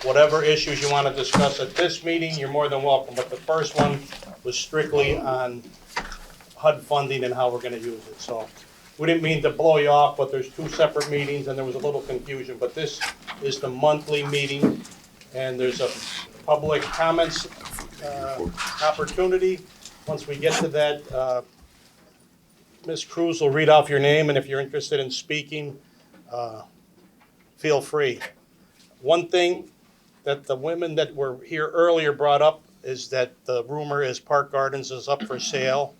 whatever issues you want to discuss at this meeting, you're more than welcome. But the first one was strictly on HUD funding and how we're going to use it. So we didn't mean to blow you off, but there's two separate meetings and there was a little confusion. But this is the monthly meeting and there's a public comments opportunity. Once we get to that, Ms. Cruz will read off your name, and if you're interested in speaking, feel free. One thing that the women that were here earlier brought up is that the rumor is Park Gardens is up for sale.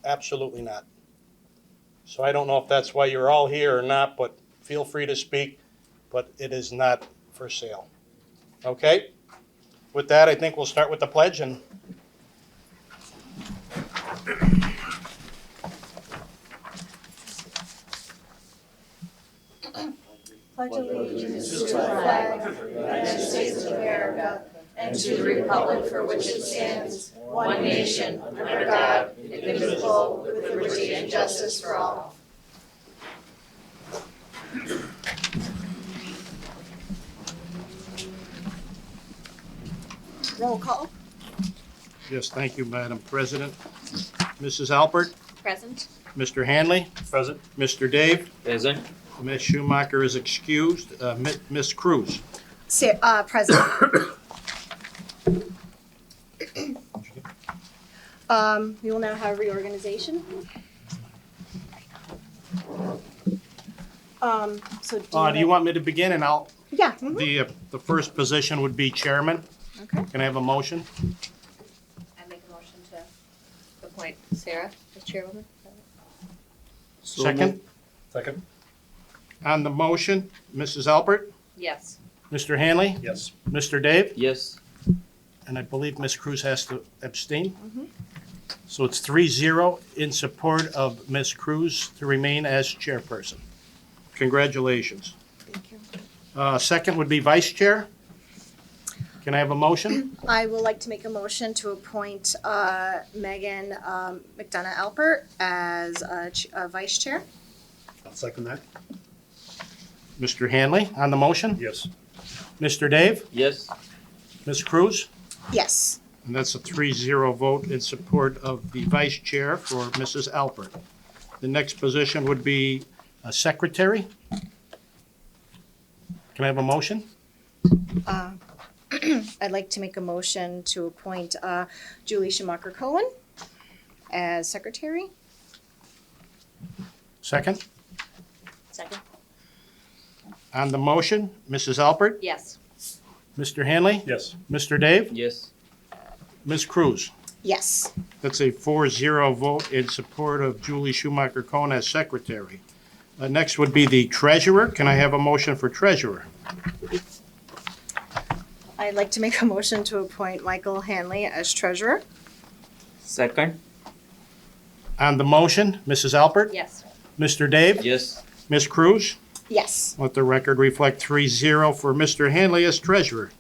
Absolutely not. So I don't know if that's why you're all here or not, but feel free to speak, but it is not for sale. Okay? With that, I think we'll start with the pledge and pledge allegiance to the flag of the United States of America and to the republic for which it stands, one nation, under God, indivisible, with liberty and justice for all. Roll call. yes, thank you, Madam President. Mrs. Alpert, Present. Mr. Hanley, Present. Mr. Dave, Present. Ms. Schumacher is excused. Ms. Cruz. President. We will now have reorganization. Do you want me to begin and I'll, Yeah. the first position would be chairman. Okay. Can I have a motion? I make a motion to appoint Sarah as chairwoman. Second? Second. On the motion, Mrs. Alpert, Yes. Mr. Hanley, Yes. Mr. Dave, Yes. and I believe Ms. Cruz has to abstain. So it's 3-0 in support of Ms. Cruz to remain as chairperson. Congratulations. Thank you. Second would be vice chair. Can I have a motion? I would like to make a motion to appoint Megan McDonough Alpert as vice chair. I'll second that. Mr. Hanley on the motion? Yes. Mr. Dave? Yes. Ms. Cruz? Yes. And that's a 3-0 vote in support of the vice chair for Mrs. Alpert. The next position would be a secretary. Can I have a motion? I'd like to make a motion to appoint Julie Schumacher Cohen as secretary. Second? Second. On the motion, Mrs. Alpert, Yes. Mr. Hanley, Yes. Mr. Dave, Yes. Ms. Cruz. Yes. That's a 4-0 vote in support of Julie Schumacher Cohen as secretary. Next would be the treasurer. Can I have a motion for treasurer? I'd like to make a motion to appoint Michael Hanley as treasurer. Second. On the motion, Mrs. Alpert, Yes. Mr. Dave, Yes. Ms. Cruz. Yes. Let the record reflect 3-0 for Mr. Hanley as treasurer.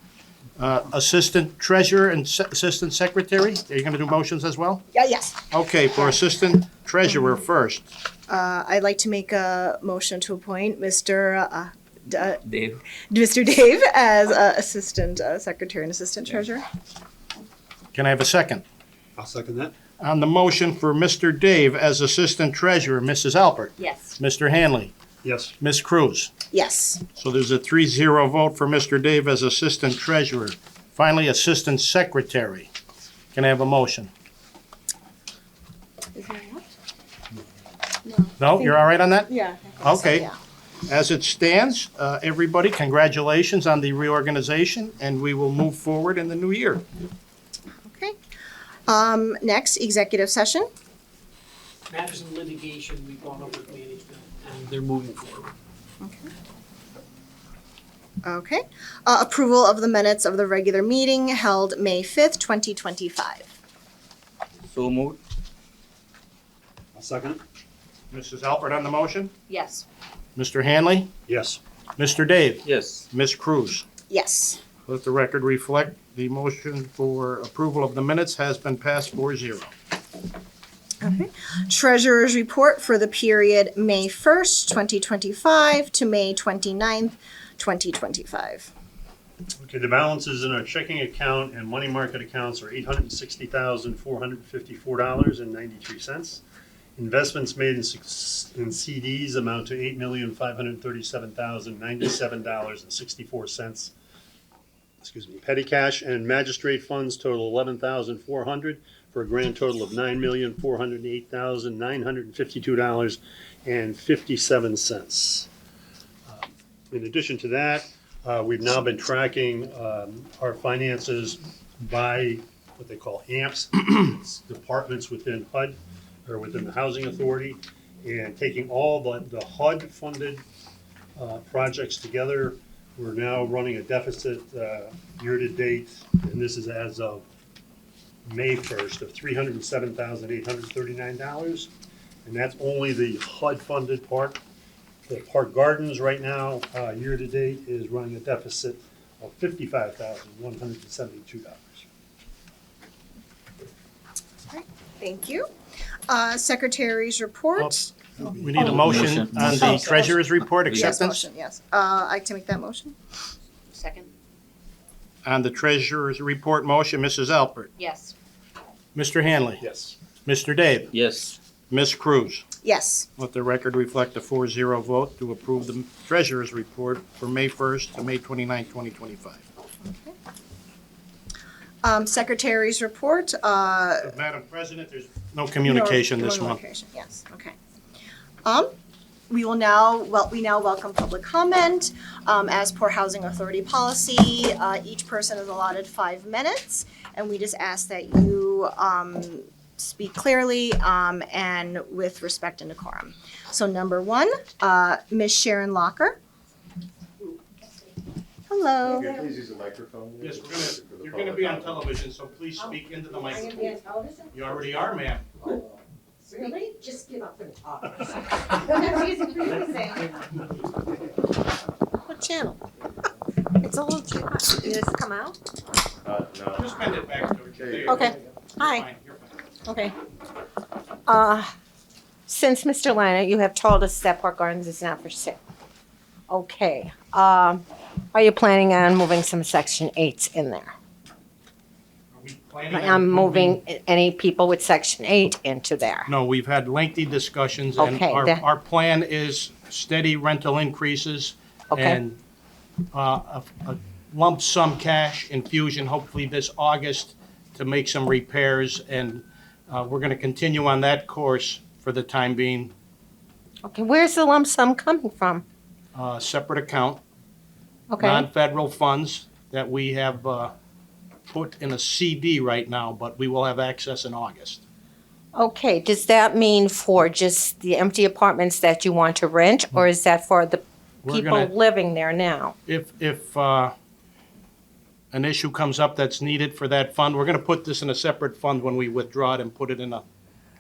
Assistant treasurer and assistant secretary, are you going to do motions as well? Yeah. Yes. Okay, for assistant treasurer first. I'd like to make a motion to appoint Mr. Dave. Mr. Dave as assistant secretary and assistant treasurer. Can I have a second? I'll second that. On the motion for Mr. Dave as assistant treasurer, Mrs. Alpert, Yes. Mr. Hanley, Yes. Ms. Cruz. Yes. So there's a 3-0 vote for Mr. Dave as assistant treasurer. Finally, assistant secretary. Can I have a motion? Is there what? No, you're all right on that? Yeah. Okay. Yeah. As it stands, everybody, congratulations on the reorganization, and we will move forward in the new year. Okay. Next, executive session. Matters in litigation, we've gone over with management, and they're moving forward. Okay. Approval of the minutes of the regular meeting held May 5th, 2025. So moved. I'll second. Mrs. Alpert on the motion? Yes. Mr. Hanley? Yes. Mr. Dave? Yes. Ms. Cruz? Yes. Let the record reflect the motion for approval of the minutes has been passed 4-0. Okay. Treasurer's report for the period May 1st, 2025 to May 29th, 2025. Okay, the balances in our checking account and money market accounts are $860,454.93. Investments made in CDs amount to $8,537,097.64. Excuse me. Petty cash and magistrate funds total $11,400 for a grand total of $9,408,952.57. In addition to that, we've now been tracking our finances by what they call AMPS, it's departments within HUD or within the Housing Authority, and taking all the HUD-funded projects together. We're now running a deficit year-to-date, and this is as of May 1st, of $307,839, and that's only the HUD-funded part. The Park Gardens right now, year-to-date, is running a deficit of $55,172. Thank you. Secretary's report. We need a motion on the treasurer's report Yes, acceptance. motion, yes. I'd like to make that motion. Second? On the treasurer's report motion, Mrs. Alpert, Yes. Mr. Hanley, Yes. Mr. Dave, Yes. Ms. Cruz. Yes. Let the record reflect a 4-0 vote to approve the treasurer's report for May 1st to May 29th, 2025. Secretary's report. Madam President, there's no communication this month. Communication, yes, okay. We now welcome public comment. As per Housing Authority policy, each person is allotted 5 minutes, and we just ask that you speak clearly and with respect and decorum. So number 1, Ms. Sharon Locker. Hello. Okay, please use the microphone. Yes, you're gonna be on television, so please speak into the microphone. television? You already are, ma'am. Really? Just get up and talk. That's easy for you to say. What channel? It's a little channel. Did this come out? No. Just bend it back to her. There you go. Okay, hi, Fine, you're fine. okay. Since Mr. Lana, you have told us that Park Gardens is not for sale. Okay, are you planning on moving some Section 8s in there? Are we planning on I'm moving any people with Section 8 into there. No, we've had lengthy discussions, and Okay, our plan is steady rental increases Okay. and a lump sum cash infusion, hopefully this August, to make some repairs, and we're going to continue on that course for the time being. Okay, where's the lump sum coming from? Separate account, Okay, non-federal funds that we have put in a CD right now, but we will have access in August. okay, does that mean for just the empty apartments that you want to rent, or is that for the We're people gonna- living there now? If an issue comes up that's needed for that fund, we're going to put this in a separate fund when we withdraw it and put it in a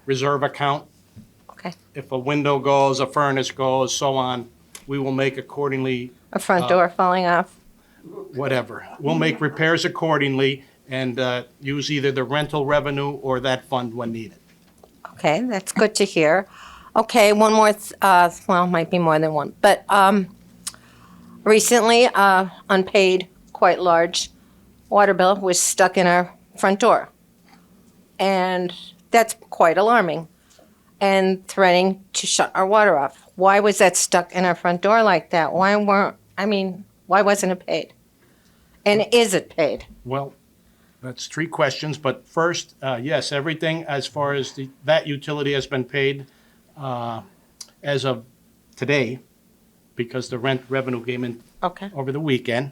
reserve account. Okay, If a window goes, a furnace goes, so on, we will make accordingly, a front door falling off? whatever. We'll make repairs accordingly and use either the rental revenue or that fund when needed. Okay, that's good to hear. Okay, one more, well, might be more than one, but recently, unpaid, quite large water bill was stuck in our front door. And that's quite alarming and threatening to shut our water off. Why was that stuck in our front door like that? Why wasn't it paid? And is it paid? Well, that's 3 questions, but first, yes, everything as far as that utility has been paid as of today, because the rent revenue came in Okay, over the weekend.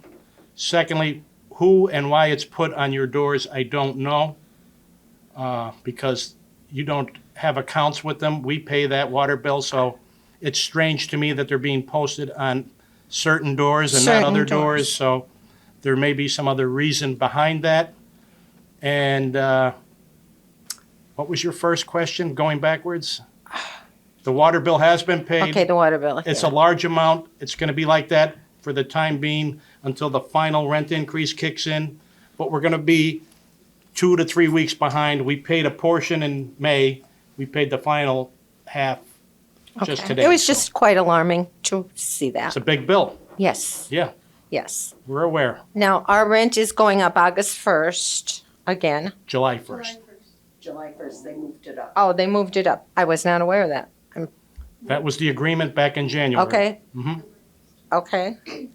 Secondly, who and why it's put on your doors, I don't know, because you don't have accounts with them. We pay that water bill, so it's strange to me that they're being posted on certain doors and not Certain other doors. doors, so there may be some other reason behind that. And what was your first question, going backwards? The water bill has been paid. okay, the water bill. It's a yeah. large amount. It's going to be like that for the time being until the final rent increase kicks in. But we're going to be 2 to 3 weeks behind. We paid a portion in May. We paid the final half just Okay. today. It was so just quite alarming to see that. It's a big bill. Yes. Yeah. Yes. We're aware. Now, our rent is going up August 1st again. July 1st. July 1st, they moved it up. Oh, they moved it up. I was not aware of that. That was the agreement back in January. Okay. Mhm. Okay.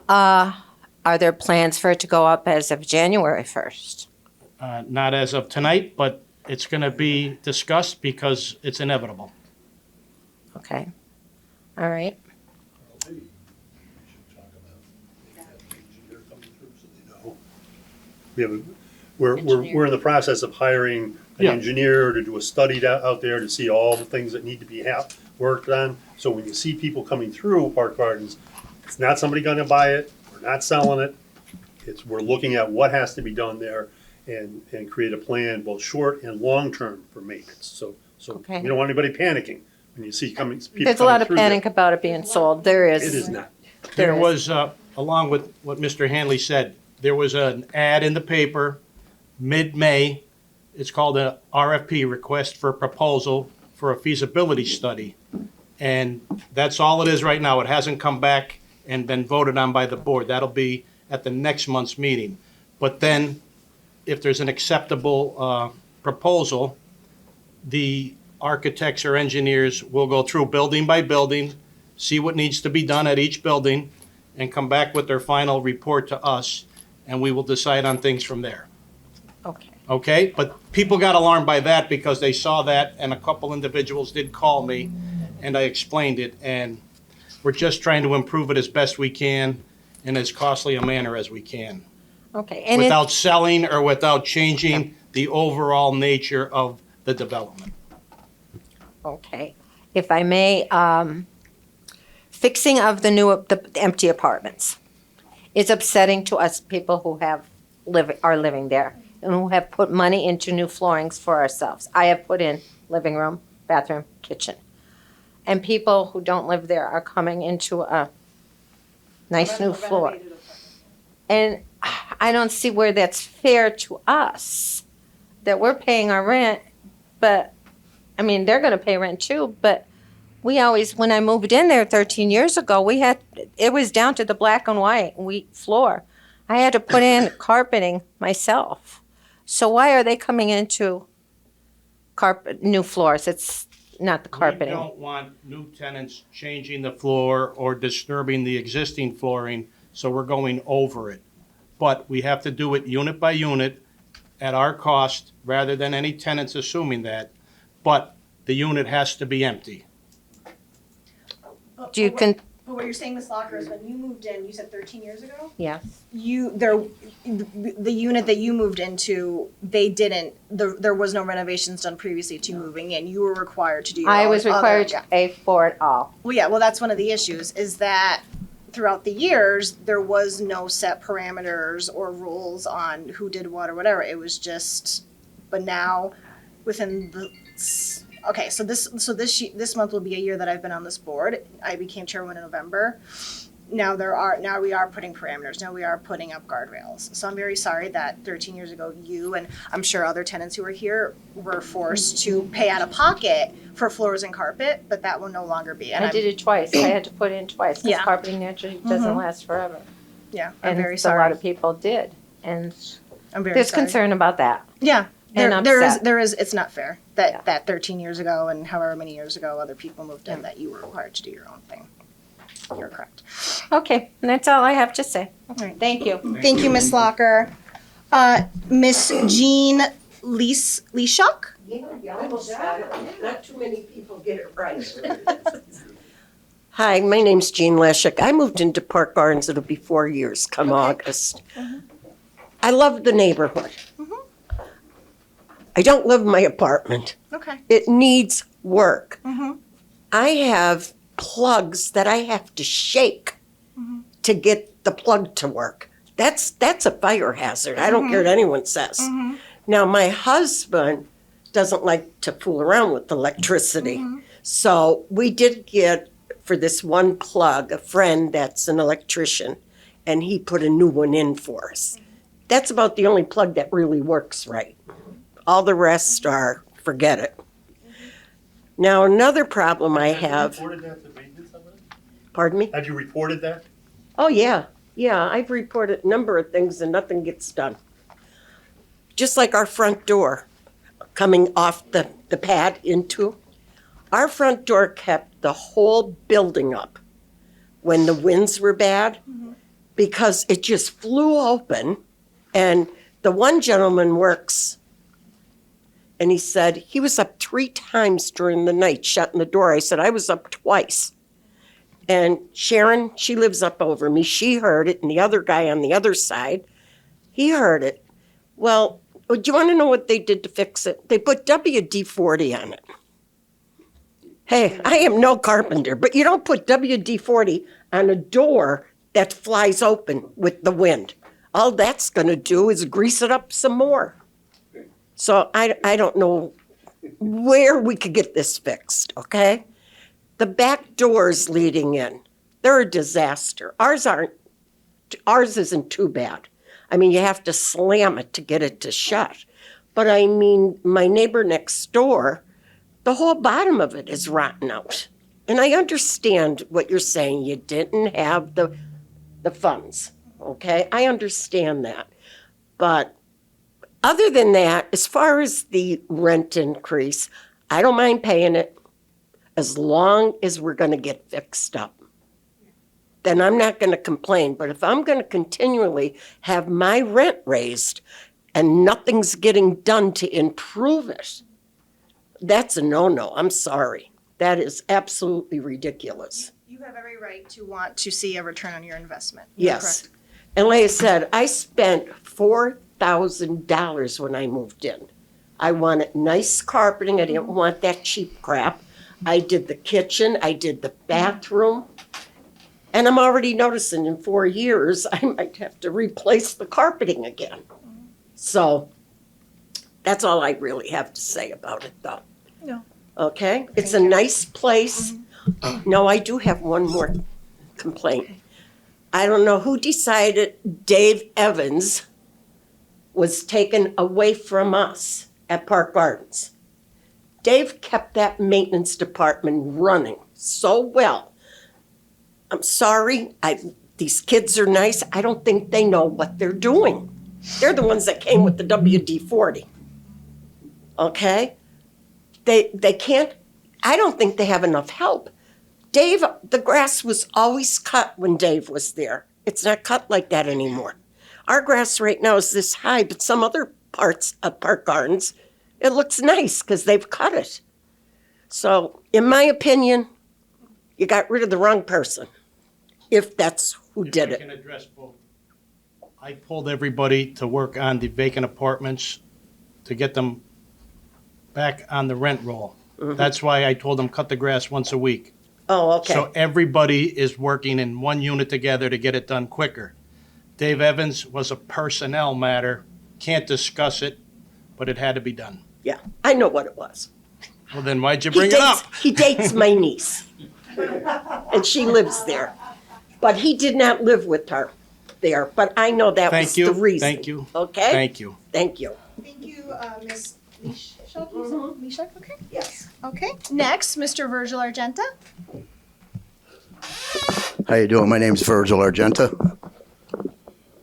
Are there plans for it to go up as of January 1st? Not as of tonight, but it's going to be discussed because it's inevitable. Okay. All right. We have, we're in the process of hiring an Yeah. engineer to do a study out there to see all the things that need to be worked on. So when you see people coming through Park Gardens, it's not somebody gonna buy it, we're not selling it. We're looking at what has to be done there and create a plan, both short and long-term for maintenance. So Okay. we don't want anybody panicking when you see people coming There's a lot of through there. panic about it being sold. There is. It is not. There is. was, along with what Mr. Hanley said, there was an ad in the paper mid-May. It's called a RFP, Request for Proposal for a Feasibility Study. And that's all it is right now. It hasn't come back and been voted on by the board. That'll be at the next month's meeting. But then, if there's an acceptable proposal, the architects or engineers will go through building by building, see what needs to be done at each building, and come back with their final report to us, and we will decide on things from there. Okay. Okay? But people got alarmed by that because they saw that, and a couple individuals did call me, and I explained it, and we're just trying to improve it as best we can in as costly a manner as we can, Okay. And without selling or without changing the overall nature of the development. okay. If I may, fixing of the empty apartments is upsetting to us people who are living there and who have put money into new floorings for ourselves. I have put in living room, bathroom, kitchen. And people who don't live there are coming into a nice new floor. And I don't see where that's fair to us, that we're paying our rent, but, I mean, they're gonna pay rent too, but we always, when I moved in there 13 years ago, it was down to the black and white wheat floor. I had to put in carpeting myself. So why are they coming into new floors? It's not the We carpeting. don't want new tenants changing the floor or disturbing the existing flooring, so we're going over it. But we have to do it unit by unit at our cost, rather than any tenants assuming that. But the unit has to be empty. Do you But what you're saying, Ms. Locker, is when you moved in, you said 13 years ago? Yes. The unit that you moved into, there was no renovations done previously to moving in. You were required to do your I own was required to other- pay for it all. Well, yeah, well, that's one of the issues, is that throughout the years, there was no set parameters or rules on who did what or whatever. It was just, but now, within okay, so this month will be a year that I've been on this board. I became chairwoman in November. Now we are putting parameters. Now we are putting up guardrails. So I'm very sorry that 13 years ago, you and I'm sure other tenants who were here were forced to pay out of pocket for floors and carpet, but that will no longer be. And I did it twice. I had to put in twice because Yeah. carpeting naturally doesn't Mhm. last forever. Yeah, I'm And very a sorry. lot of people did. And I'm very there's sorry. concern about that. Yeah, and there upset. is. It's not fair that Yeah. that 13 years ago and however many years ago other people moved in that you were required to do your own thing. You're correct. Okay, and that's all I have to say. right. Thank you. Thank you, Miss Locker. Miss Jean Leeshuk? You almost got it. Not too many people get it right. Hi, my name's Jean Leshik. I moved into Park Gardens. It'll be 4 years come August. I love the neighborhood. I don't love my apartment. Okay. It needs work. Mhm. I have plugs that I have to shake to get the plug to work. That's a fire hazard. I don't care what anyone says. Now, my husband doesn't like to fool around with electricity. So we did get, for this one plug, a friend that's an electrician, and he put a new one in for us. That's about the only plug that really works right. All the rest are, forget it. Now, another problem I have, Reported that to maintenance of it? pardon me? Have you reported that? Oh, yeah. Yeah, I've reported a number of things and nothing gets done. Just like our front door coming off the pad into, our front door kept the whole building up when the winds were bad because it just flew open. And the one gentleman works, and he said he was up 3 times during the night shutting the door. I said, I was up twice. And Sharon, she lives up over me, she heard it, and the other guy on the other side, he heard it. Well, do you want to know what they did to fix it? They put WD-40 on it. Hey, I am no carpenter, but you don't put WD-40 on a door that flies open with the wind. All that's going to do is grease it up some more. So I don't know where we could get this fixed, okay? The back doors leading in, they're a disaster. Ours isn't too bad. I mean, you have to slam it to get it to shut. But I mean, my neighbor next door, the whole bottom of it is rotten out. And I understand what you're saying. You didn't have the funds, okay? I understand that. But other than that, as far as the rent increase, I don't mind paying it as long as we're going to get fixed up. Then I'm not going to complain. But if I'm going to continually have my rent raised and nothing's getting done to improve it, that's a no-no. I'm sorry. That is absolutely ridiculous. You have every right to want to see a return on your investment. You're Yes. correct. And like I said, I spent $4,000 when I moved in. I wanted nice carpeting. I didn't want that cheap crap. I did the kitchen. I did the bathroom. And I'm already noticing in 4 years, I might have to replace the carpeting again. So that's all I really have to say about it, though. No. Okay? It's a nice place. No, I do have one more complaint. I don't know who decided Dave Evans was taken away from us at Park Gardens. Dave kept that maintenance department running so well. I'm sorry, these kids are nice. I don't think they know what they're doing. They're the ones that came with the WD-40. Okay? They can't, I don't think they have enough help. Dave, the grass was always cut when Dave was there. It's not cut like that anymore. Our grass right now is this high, but some other parts of Park Gardens, it looks nice because they've cut it. So, in my opinion, you got rid of the wrong person, if that's who did If I it. can address both. I pulled everybody to work on the vacant apartments to get them back on the rent roll. That's why I told them cut the grass once a week. Oh, okay. So everybody is working in one unit together to get it done quicker. Dave Evans was a personnel matter, can't discuss it, but it had to be done. Yeah, I know what it was. Well, then why'd you bring it up? He dates my niece, and she lives there. But he did not live with her there, but I know that was Thank you, the reason. thank you, Okay? thank you. Thank you. Thank you, Ms. Mishak, you said? Mishak, okay? Yes. Okay, next, Mr. Virgil Argenta. How you doing? My name's Virgil Argenta.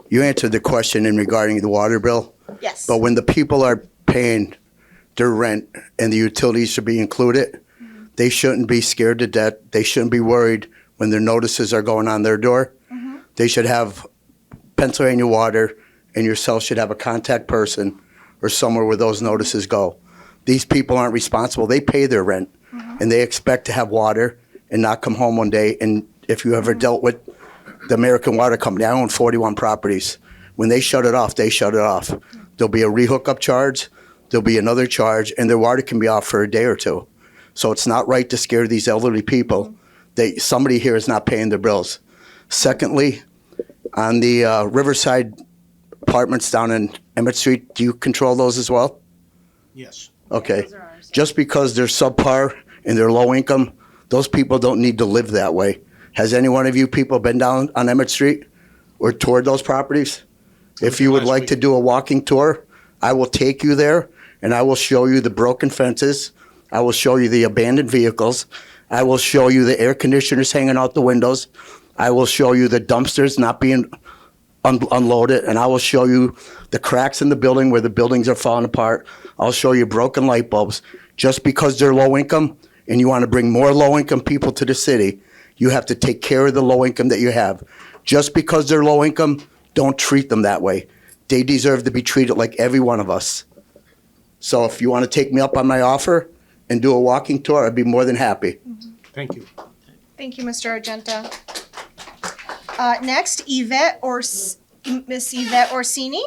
You answered the question in regarding the water bill, Yes. but when the people are paying their rent and the utilities should be included, they shouldn't be scared to death. They shouldn't be worried when their notices are going on their door. They should have Pennsylvania Water, and yourself should have a contact person or somewhere where those notices go. These people aren't responsible. They pay their rent, and they expect to have water and not come home one day. And if you ever dealt with the American Water Company, I own 41 properties. When they shut it off, they shut it off. There'll be a rehookup charge, there'll be another charge, and their water can be off for a day or two. So it's not right to scare these elderly people. Somebody here is not paying their bills. Secondly, on the Riverside apartments down in Emmett Street, do you control those as well? Yes. Okay. Just because they're subpar and they're low income, those people don't need to live that way. Has any one of you people been down on Emmett Street or toured those properties? If you would Last like week. to do a walking tour, I will take you there and I will show you the broken fences. I will show you the abandoned vehicles. I will show you the air conditioners hanging out the windows. I will show you the dumpsters not being unloaded, and I will show you the cracks in the building where the buildings are falling apart. I'll show you broken light bulbs. Just because they're low income and you want to bring more low income people to the city, you have to take care of the low income that you have. Just because they're low income, don't treat them that way. They deserve to be treated like every one of us. So if you want to take me up on my offer and do a walking tour, I'd be more than happy. Thank you. Thank you, Mr. Argenta. Next, Miss Yvette Orsini.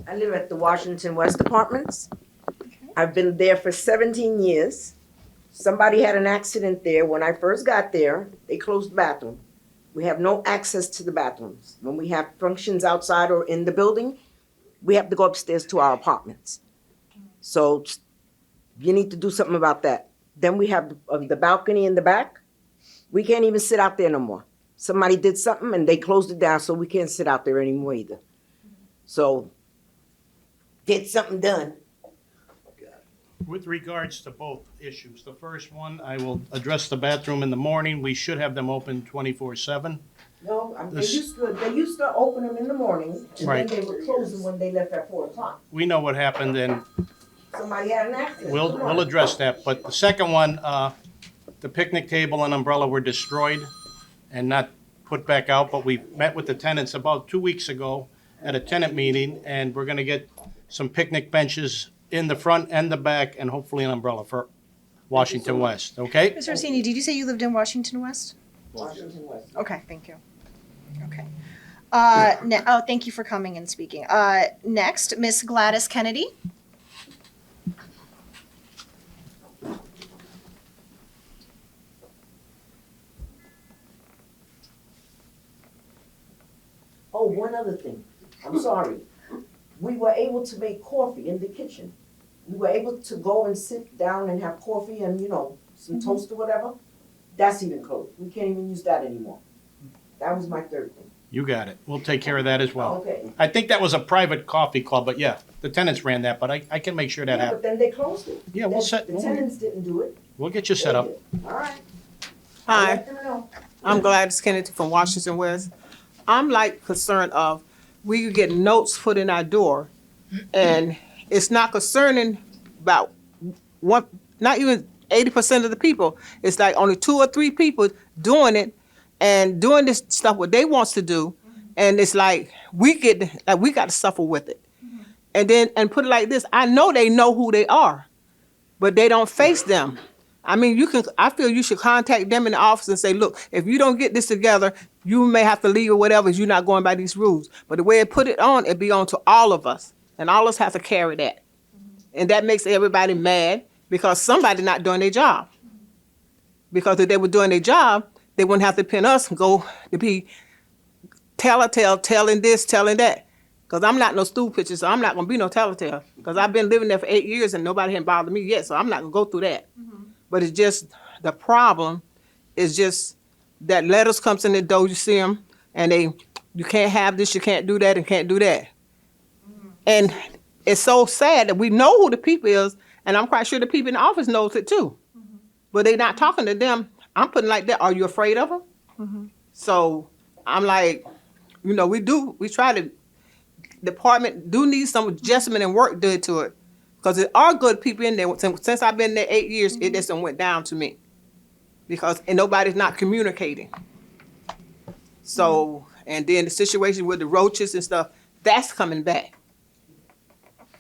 I live at the Washington West Apartments. I've been there for 17 years. Somebody had an accident there. When I first got there, they closed the bathroom. We have no access to the bathrooms. When we have functions outside or in the building, we have to go upstairs to our apartments. So you need to do something about that. Then we have the balcony in the back. We can't even sit out there no more. Somebody did something and they closed it down, so we can't sit out there anymore either. So get something done. With regards to both issues, the first one, I will address the bathroom in the morning. We should have them open 24/7. No, they used to open them in the morning, and Right. then they would close them when they left at 4 o'clock. We know what happened, and Somebody had an accident. we'll address that. But the second one, the picnic table and umbrella were destroyed and not put back out, but we met with the tenants about 2 weeks ago at a tenant meeting, and we're gonna get some picnic benches in the front and the back, and hopefully an umbrella for Washington West, okay? Ms. Orsini, did you say you lived in Washington West? Washington West. Okay, thank you. Okay. Thank you for coming and speaking. Next, Miss Gladys Kennedy. Oh, one other thing. I'm sorry. We were able to make coffee in the kitchen. We were able to go and sit down and have coffee and, some toast or whatever. That's even closed. We can't even use that anymore. That was my third thing. You got it. We'll take care of that as well. Okay. I think that was a private coffee club, but yeah, the tenants ran that, but I can make sure that Yeah, but happens. then they closed it. Yeah, we'll set, The tenants didn't do it. we'll get you set up. All right. I'll Hi, let them know. I'm Gladys Kennedy from Washington West. I'm like concerned of, we could get notes put in our door, and it's not concerning about one, not even 80% of the people. It's like only 2 or 3 people doing it and doing this stuff what they wants to do, and it's like we got to suffer with it. And put it like this, I know they know who they are, but they don't face them. I mean, I feel you should contact them in the office and say, look, if you don't get this together, you may have to leave or whatever, you're not going by these rules. But the way it put it on, it be on to all of us, and all of us have to carry that. And that makes everybody mad because somebody not doing their job. Because if they were doing their job, they wouldn't have to pin us and go to be telling this, telling that. Because I'm not no stool pitcher, so I'm not going to be no telltale. Because I've been living there for 8 years and nobody hadn't bothered me yet, so I'm not going to go through that. But it's just, the problem is just that letters comes in the door, you see them, and you can't have this, you can't do that, and can't do that. And it's so sad that we know who the people is, and I'm quite sure the people in the office knows it too. But they're not talking to them. I'm putting like that, are you afraid of them? So I'm like, we try to, department do need some adjustment and work done to it. Because there are good people in there. Since I've been there 8 years, it just went down to me. And nobody's not communicating. So, and then the situation with the roaches and stuff, that's coming back.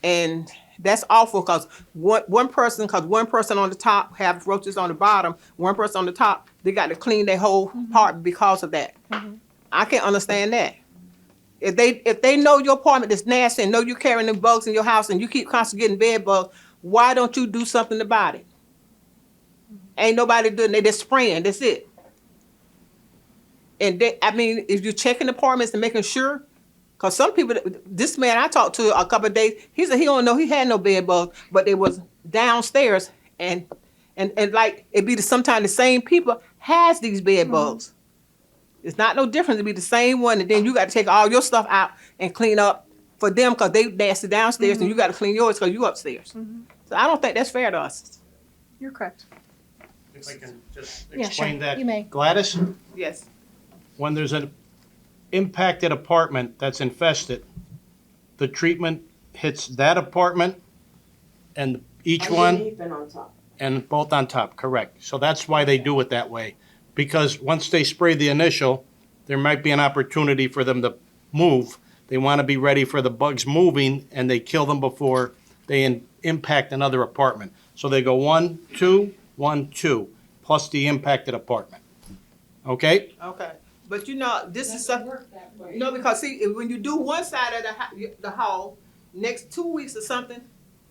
And that's awful because one person on the top have roaches on the bottom, one person on the top, they got to clean their whole apartment because of that. I can't understand that. If they know your apartment is nasty and know you're carrying them bugs in your house and you keep constantly getting bed bugs, why don't you do something about it? Ain't nobody doing it. They just spraying. That's it. And if you're checking apartments and making sure, because some people, this man I talked to a couple of days, he said he don't know he had no bed bugs, but they was downstairs and like it be sometimes the same people has these bed bugs. It's not no difference to be the same one, and then you got to take all your stuff out and clean up for them because they nasty downstairs and you got to clean yours because you upstairs. So I don't think that's fair to us. You're correct. If I can just Yeah, explain sure. that. You may. Gladys, Yes. when there's an impacted apartment that's infested, the treatment hits that apartment and each one Underneath and on top. and both on top, correct. So that's why they do it that way. Because once they spray the initial, there might be an opportunity for them to move. They want to be ready for the bugs moving and they kill them before they impact another apartment. So they go 1, 2, 1, 2, plus the impacted apartment. Okay? Okay. But you know, this is something, no, because see, when you do one side of the hall, next 2 weeks or something,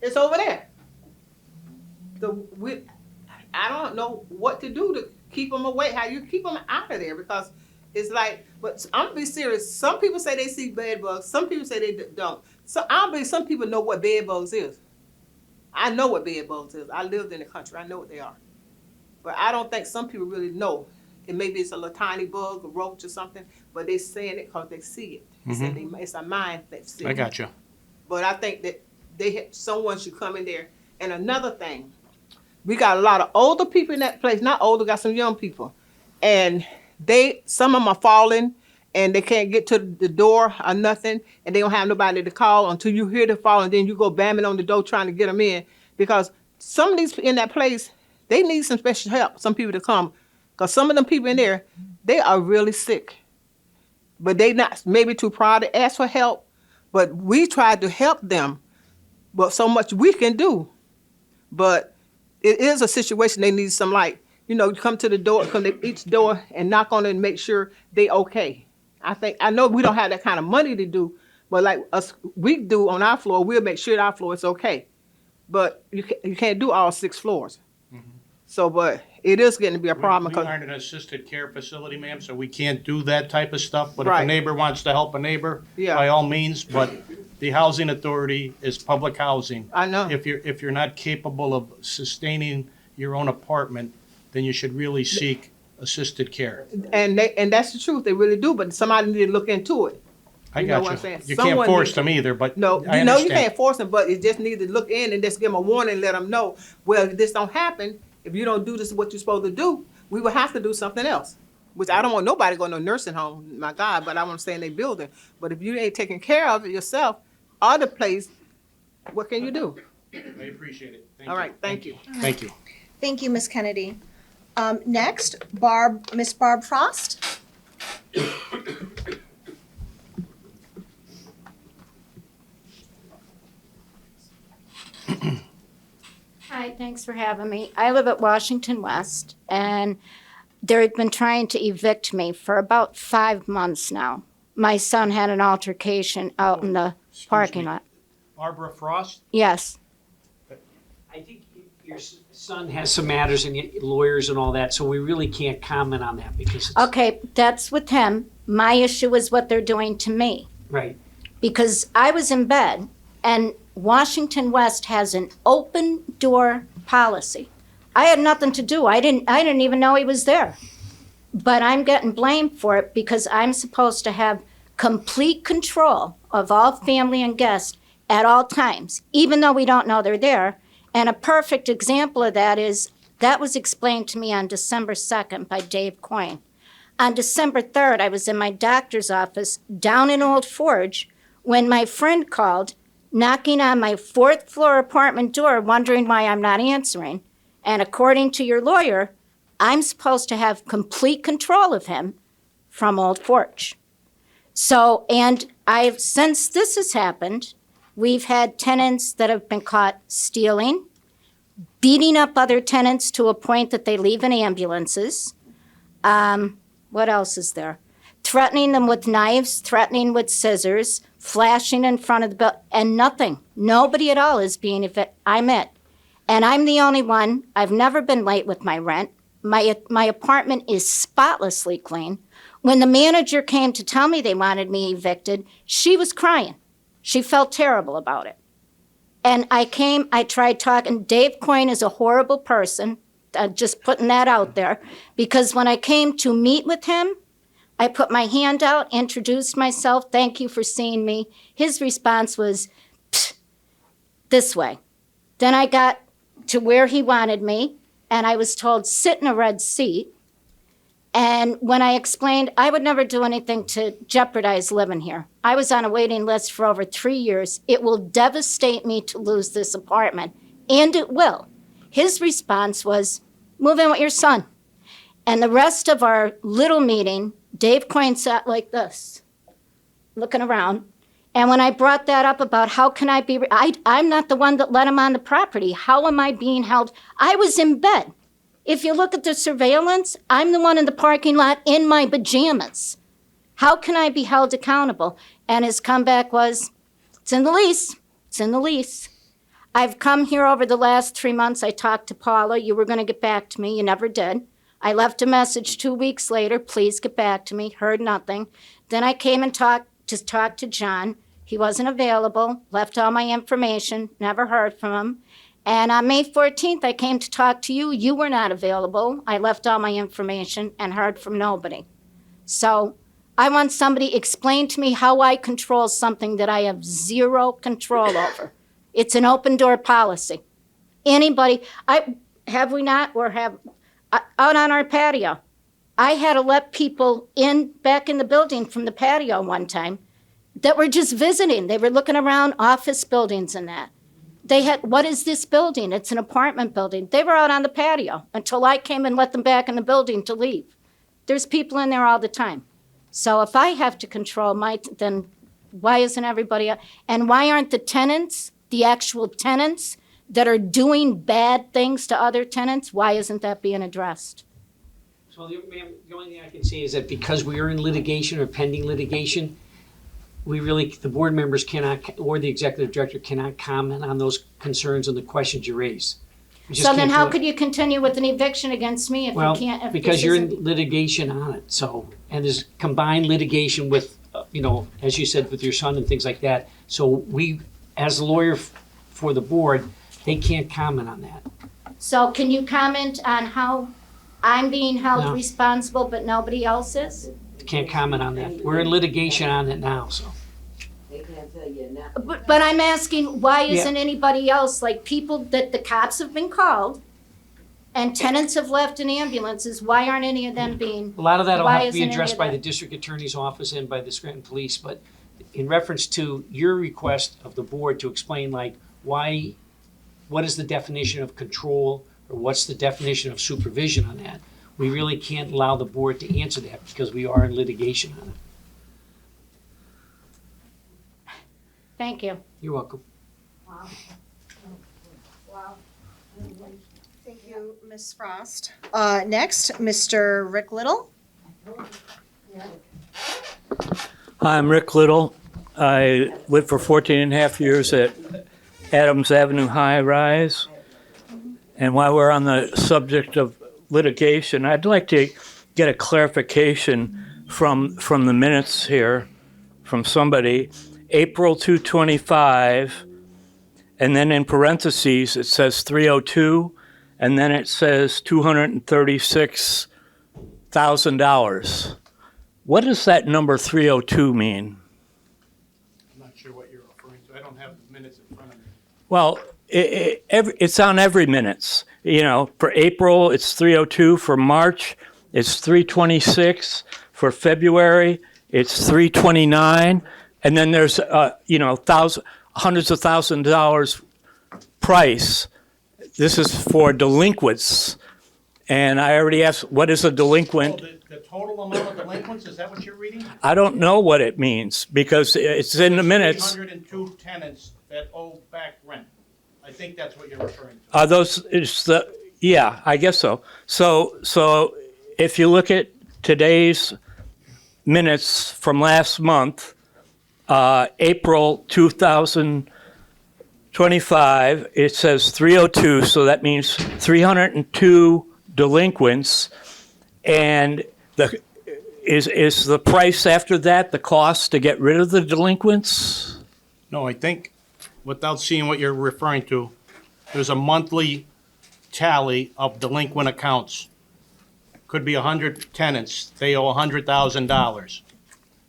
it's over there. I don't know what to do to keep them away, how you keep them out of there, because it's like, but I'm gonna be serious. Some people say they see bed bugs. Some people say they don't. So I believe some people know what bed bugs is. I know what bed bugs is. I lived in the country. I know what they are. But I don't think some people really know. And maybe it's a little tiny bug, a roach or something, but they saying it because they see it. It's a mind that see it. I got you. But I think that someone should come in there. And another thing, we got a lot of older people in that place. Not older, got some young people. And some of them are falling and they can't get to the door or nothing. And they don't have nobody to call until you hear the fall. And then you go banging on the door trying to get them in. Because some of these in that place, they need some special help, some people to come. Because some of them people in there, they are really sick. But they not maybe too proud to ask for help. But we tried to help them. But so much we can do. But it is a situation they need some you come to the door, come to each door and knock on it and make sure they okay. I know we don't have that kind of money to do, but like us, we do on our floor, we'll make sure our floor is okay. But you can't do all 6 floors. So, but it is getting to be a problem. We aren't an assisted care facility, ma'am, so we can't do that type of stuff. But if Right. a neighbor wants to help a neighbor, Yeah. by all means. But the housing authority is public housing. I know. If you're not capable of sustaining your own apartment, then you should really seek assisted care. And that's the truth, they really do, but somebody need to look into it. I You know got what I'm you. saying? You Someone can't force needs them either, but No, I you know you understand. can't force them, but it just need to look in and just give them a warning and let them know, well, if this don't happen, if you don't do this what you're supposed to do, we will have to do something else. Which I don't want nobody going to a nursing home, my God, but I want to stay in their building. But if you ain't taking care of it yourself, other place, what can you do? I appreciate it. Thank All you. right, thank you. Thank you. Thank you, Ms. Kennedy. Next, Miss Barb Frost. Hi, thanks for having me. I live at Washington West, and they've been trying to evict me for about 5 months now. My son had an altercation out in the parking lot. Barbara Frost? Yes. I think your son has some matters and lawyers and all that, so we really can't comment on that because it's. Okay, that's with him. My issue is what they're doing to me. Right. Because I was in bed, and Washington West has an open door policy. I had nothing to do. I didn't even know he was there. But I'm getting blamed for it because I'm supposed to have complete control of all family and guests at all times, even though we don't know they're there. And a perfect example of that is that was explained to me on December 2nd by Dave Coyne. On December 3rd, I was in my doctor's office down in Old Forge when my friend called, knocking on my 4th floor apartment door, wondering why I'm not answering. And according to your lawyer, I'm supposed to have complete control of him from Old Forge. So, and since this has happened, we've had tenants that have been caught stealing, beating up other tenants to a point that they leave in ambulances. What else is there? Threatening them with knives, threatening with scissors, flashing in front of the building, and nothing. Nobody at all is being evicted. I'm it. And I'm the only one. I've never been late with my rent. My apartment is spotlessly clean. When the manager came to tell me they wanted me evicted, she was crying. She felt terrible about it. And I tried talking. Dave Coyne is a horrible person, just putting that out there, because when I came to meet with him, I put my hand out, introduced myself, thank you for seeing me. His response was, "Pfft, this way." Then I got to where he wanted me, and I was told, sit in a red seat. And when I explained I would never do anything to jeopardize living here, I was on a waiting list for over 3 years. It will devastate me to lose this apartment, and it will. His response was, move in with your son. And the rest of our little meeting, Dave Coyne sat like this, looking around. And when I brought that up about how can I be, I'm not the one that let him on the property. How am I being held? I was in bed. If you look at the surveillance, I'm the one in the parking lot in my pajamas. How can I be held accountable? And his comeback was, it's in the lease. It's in the lease. I've come here over the last 3 months. I talked to Paula. You were going to get back to me. You never did. I left a message 2 weeks later. Please get back to me. Heard nothing. Then I came and talked to John. He wasn't available. Left all my information. Never heard from him. And on May 14th, I came to talk to you. You were not available. I left all my information and heard from nobody. So I want somebody to explain to me how I control something that I have zero control over. It's an open door policy. Anybody, have we not, or have, out on our patio, I had to let people back in the building from the patio one time that were just visiting. They were looking around office buildings and that. They had, what is this building? It's an apartment building. They were out on the patio until I came and let them back in the building to leave. There's people in there all the time. So if I have to control then why isn't everybody, and why aren't the tenants, the actual tenants that are doing bad things to other tenants, why isn't that being addressed? So, ma'am, the only thing I can say is that because we are in litigation or pending litigation, the board members cannot, or the executive director cannot comment on those concerns and the questions you raise. So then how could you continue with an eviction against me if you can't? Well, because you're in litigation on it, so, and there's combined litigation with, as you said, with your son and things like that. So we, as a lawyer for the board, they can't comment on that. So can you comment on how I'm being held No. responsible but nobody else is? Can't comment on that. We're in litigation on it now, so. They can't tell you now. But I'm asking, why isn't anybody else, like people that the cops have been called and tenants have left in ambulances, why aren't any of them being? A lot of that will why have to be isn't any addressed of by that- the district attorney's office and by the Scranton Police, but in reference to your request of the board to explain what is the definition of control or what's the definition of supervision on that, we really can't allow the board to answer that because we are in litigation on it. Thank you. You're welcome. Thank you, Ms. Frost. Next, Mr. Rick Little. Hi, I'm Rick Little. I lived for 14 and a half years at Adams Avenue High Rise. And while we're on the subject of litigation, I'd like to get a clarification from the minutes here from somebody. April 225, and then in parentheses, it says 302, and then it says $236,000. What does that number 302 mean? I'm not sure what you're referring to. I don't have the minutes in front of me. Well, it's on every minutes. For April, it's 302. For March, it's 326. For February, it's 329. And then there's, hundreds of thousands of dollars price. This is for delinquents. And I already asked, what is a delinquent? Oh, the total amount of delinquents, is that what you're reading? I don't know what it means because it's in the minutes. 302 tenants that owe back rent. I think that's what you're referring to. Are those, yeah, I guess so. So if you look at today's minutes from last month, April 2025, it says 302, so that means 302 delinquents. And is the price after that the cost to get rid of the delinquents? No, I think, without seeing what you're referring to, there's a monthly tally of delinquent accounts. could be 100 tenants, they owe $100,000.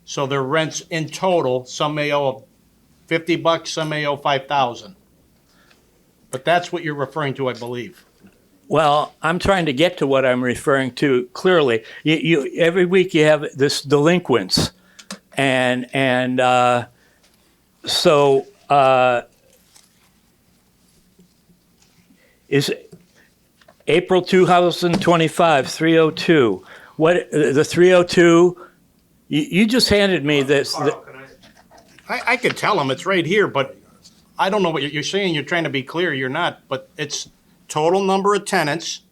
So their rents in total, some may owe $50, some may owe $5,000. But that's what you're referring to, I believe. Well, I'm trying to get to what I'm referring to clearly. Every week you have this delinquents, so is April 2025 302? What the 302? You just handed me this. I could tell them it's right here, but I don't know what you're saying. You're trying to be clear. You're not. But it's total number of tenants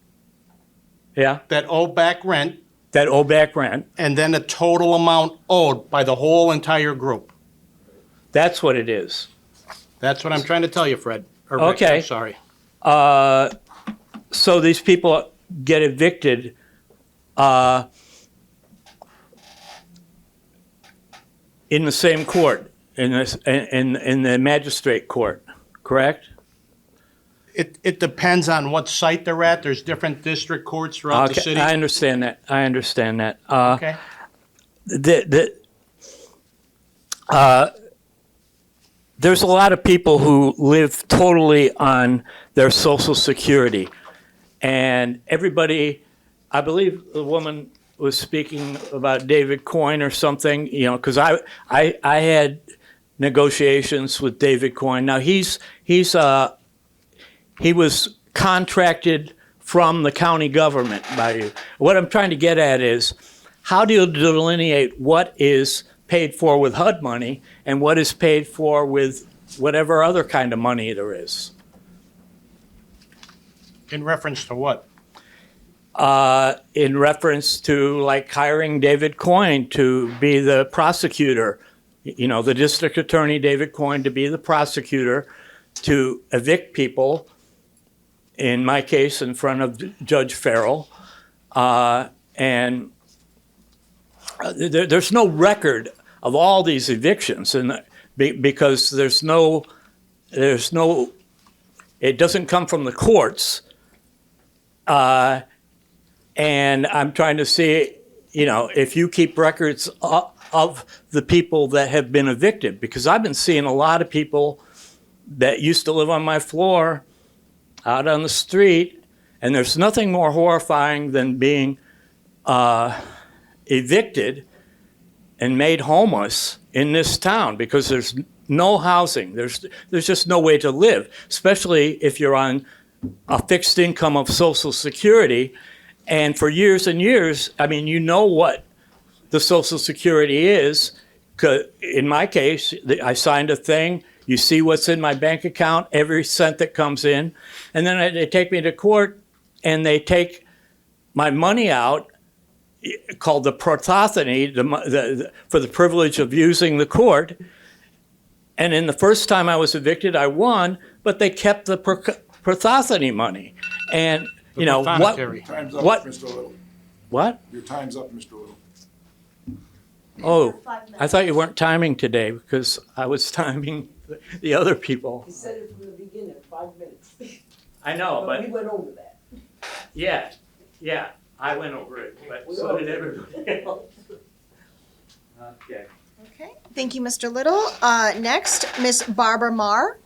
Yeah, that owe back rent, and then the total amount owed by the whole entire group. That's what it is. That's what I'm trying to tell you, Fred. Or Rick, Okay. I'm sorry. So these people get evicted. In the same court, in the magistrate court, correct? It depends on what site they're at. There's different district courts throughout the Okay, city. I understand that. Okay. There's a lot of people who live totally on their Social Security, and everybody, I believe the woman was speaking about David Coyne or something, because I had negotiations with David Coyne. Now he was contracted from the county government by you. What I'm trying to get at is, how do you delineate what is paid for with HUD money and what is paid for with whatever other kind of money there is? In reference to what? In reference to like hiring David Coyne to be the prosecutor, the district attorney, David Coyne, to be the prosecutor to evict people, in my case, in front of Judge Farrell. And there's no record of all these evictions, and because there's no, it doesn't come from the courts. And I'm trying to see, if you keep records of the people that have been evicted, because I've been seeing a lot of people that used to live on my floor out on the street, and there's nothing more horrifying than being evicted and made homeless in this town, because there's no housing. There's just no way to live, especially if you're on a fixed income of Social Security. And for years and years, what the Social Security is. 'Cause in my case, I signed a thing. You see what's in my bank account, every cent that comes in. And then they take me to court, and they take my money out, called the protothony, for the privilege of using the court. And in the first time I was evicted, I won, but they kept the protothony money. And prothonotary. Time's up, what? Mr. Little. What? Your time's up, Mr. Little. Oh, I thought you weren't timing today, because I was timing the other people. He said it from the beginning, 5 minutes. I know, We but went over that. yeah, I went over it, but so did everybody else. Okay. Okay, thank you, Mr. Little. Next, Miss Barbara Marr.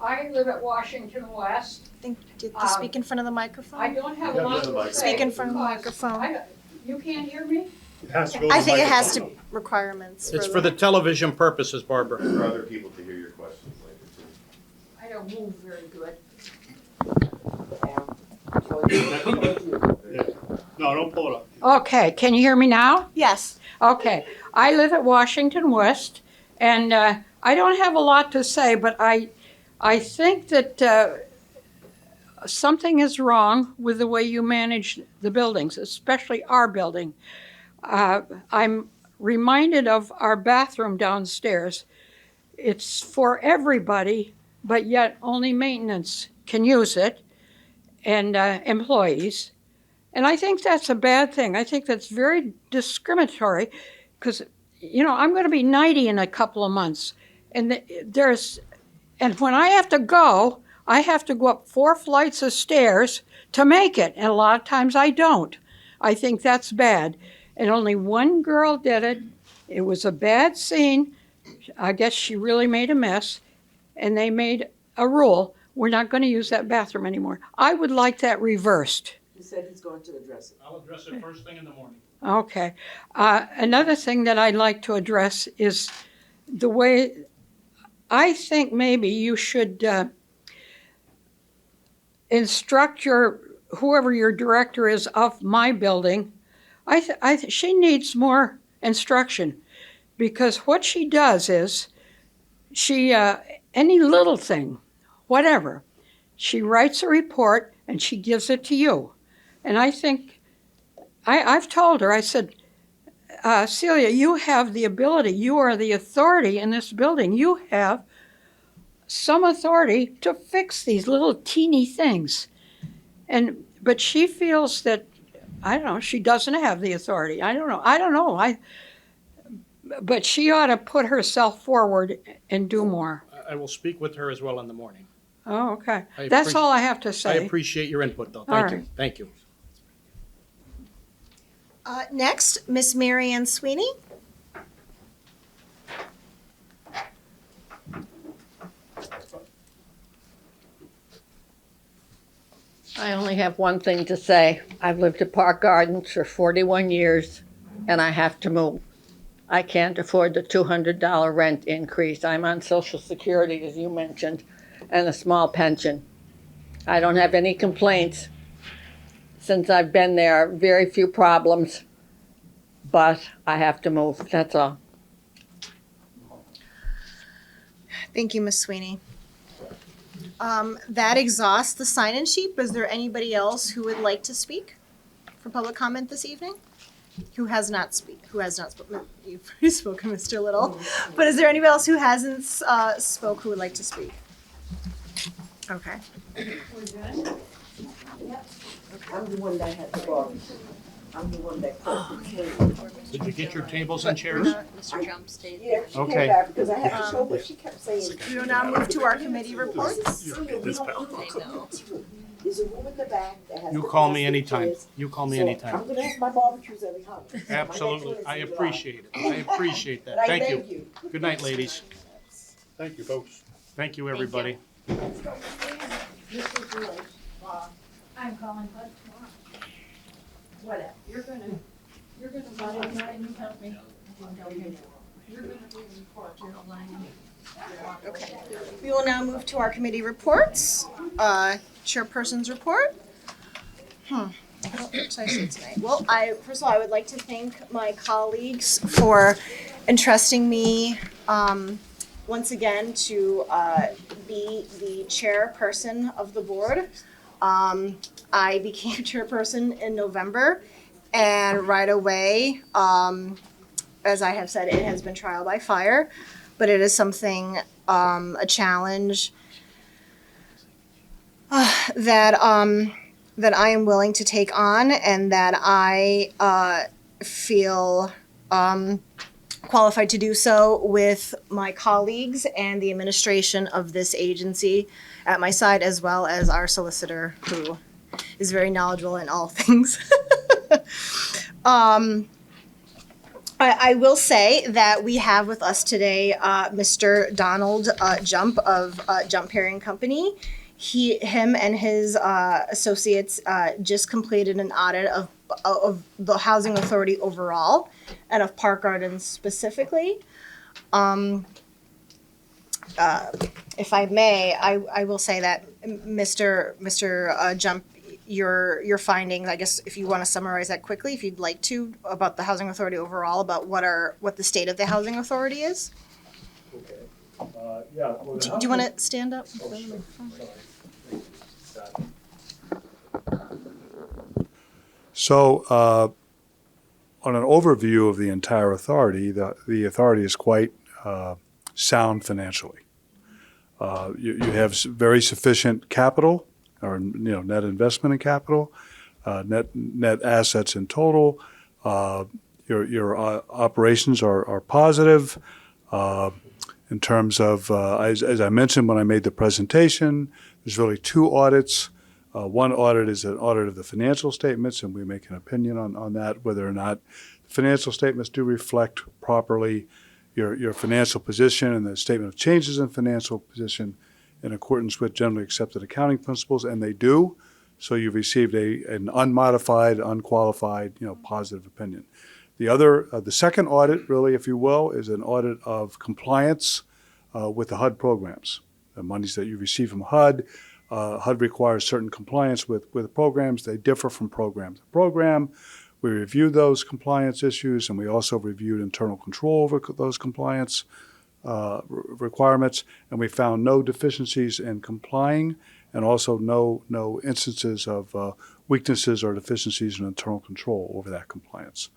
I live at Washington West. Think, do you have to speak in front of the microphone? I don't have a lot to say. Speak in front of the because microphone. You can't hear me? I think it has to, requirements. It's for the television purposes, Barbara. For other people to hear your questions later too. I don't move very good. No, don't pull it up. Okay, can you hear me now? Yes. Okay, I live at Washington West, and I don't have a lot to say, but I think that something is wrong with the way you manage the buildings, especially our building. I'm reminded of our bathroom downstairs. It's for everybody, but yet only maintenance can use it, and employees. And I think that's a bad thing. I think that's very discriminatory, because, I'm going to be 90 in a couple of months. And and when I have to go, I have to go up 4 flights of stairs to make it, and a lot of times I don't. I think that's bad. And only one girl did it. It was a bad scene. I guess she really made a mess, and they made a rule. We're not going to use that bathroom anymore. I would like that reversed. He said he's going to address it. I'll address it first thing in the morning. Okay. Another thing that I'd like to address is the way I think maybe you should instruct whoever your director is of my building. She needs more instruction, because what she does is any little thing, whatever, she writes a report and she gives it to you. And I think I've told her, I said, Celia, you have the ability, you are the authority in this building. You have some authority to fix these little teeny things. But she feels that, I don't know, she doesn't have the authority. I don't know. But she ought to put herself forward and do more. I will speak with her as well in the morning. Oh, okay. I That's all I have to I say. appreciate your input, though. All Thank you. right. Thank you. Next, Miss Mary Ann Sweeney. I only have one thing to say. I've lived at Park Gardens for 41 years, and I have to move. I can't afford the $200 rent increase. I'm on Social Security, as you mentioned, and a small pension. I don't have any complaints. Since I've been there, very few problems, but I have to move. That's all. Thank you, Miss Sweeney. That exhausts the sign-in sheet. Is there anybody else who would like to speak for public comment this evening? Who has not spoken? You've already spoken, Mr. Little. But is there anybody else who hasn't spoke who would like to speak? Okay. I'm the one that had the bar. I'm the one that. Did you get your tables and chairs? Mr. Jump stayed. Yeah, she Okay. came back because I had to show what she kept saying. We will now move to our committee reports. There's a room in the back that has. You the call me plastic anytime. chairs. You call me So anytime. I'm gonna have my barbecues every holiday. Absolutely. I appreciate it. I appreciate that. But I Thank thank you. you. Good night, ladies. Thank you, folks. Thank you, everybody. I'm calling Bud tomorrow. Whatever. You're gonna help me. You're gonna be in court. Okay. We will now move to our committee reports. Chairperson's report. What should I say tonight? Well, first of all, I would like to thank my colleagues for entrusting me once again to be the chairperson of the board. I became chairperson in November, and right away, as I have said, it has been trial by fire, but it is something, a challenge that I am willing to take on, and that I feel qualified to do so with my colleagues and the administration of this agency at my side, as well as our solicitor, who is very knowledgeable in all things. I will say that we have with us today Mr. Donald Jump of Jump Pairing Company. Him and his associates just completed an audit of the Housing Authority overall and of Park Gardens specifically. If I may, I will say that Mr. Jump, your findings, I guess if you want to summarize that quickly, if you'd like to, about the Housing Authority overall, about what the state of the Housing Authority is. Okay. Yeah. Well, Do you want to stand up? So, on an overview of the entire authority, the authority is quite sound financially. You have very sufficient capital, or net investment in capital, net assets in total. Your operations are positive. In terms of, as I mentioned when I made the presentation, There's really two audits. One audit is an audit of the financial statements, and we make an opinion on that, whether or not the financial statements do reflect properly your financial position and the statement of changes in financial position in accordance with generally accepted accounting principles, and they do. So you've received an unmodified, unqualified, positive opinion. The second audit, really, if you will, is an audit of compliance with the HUD programs. The monies that you receive from HUD, HUD requires certain compliance with programs. They differ from program to program. We reviewed those compliance issues, and we also reviewed internal control over those compliance requirements, and we found no deficiencies in complying, and also no instances of weaknesses or deficiencies in internal control over that compliance.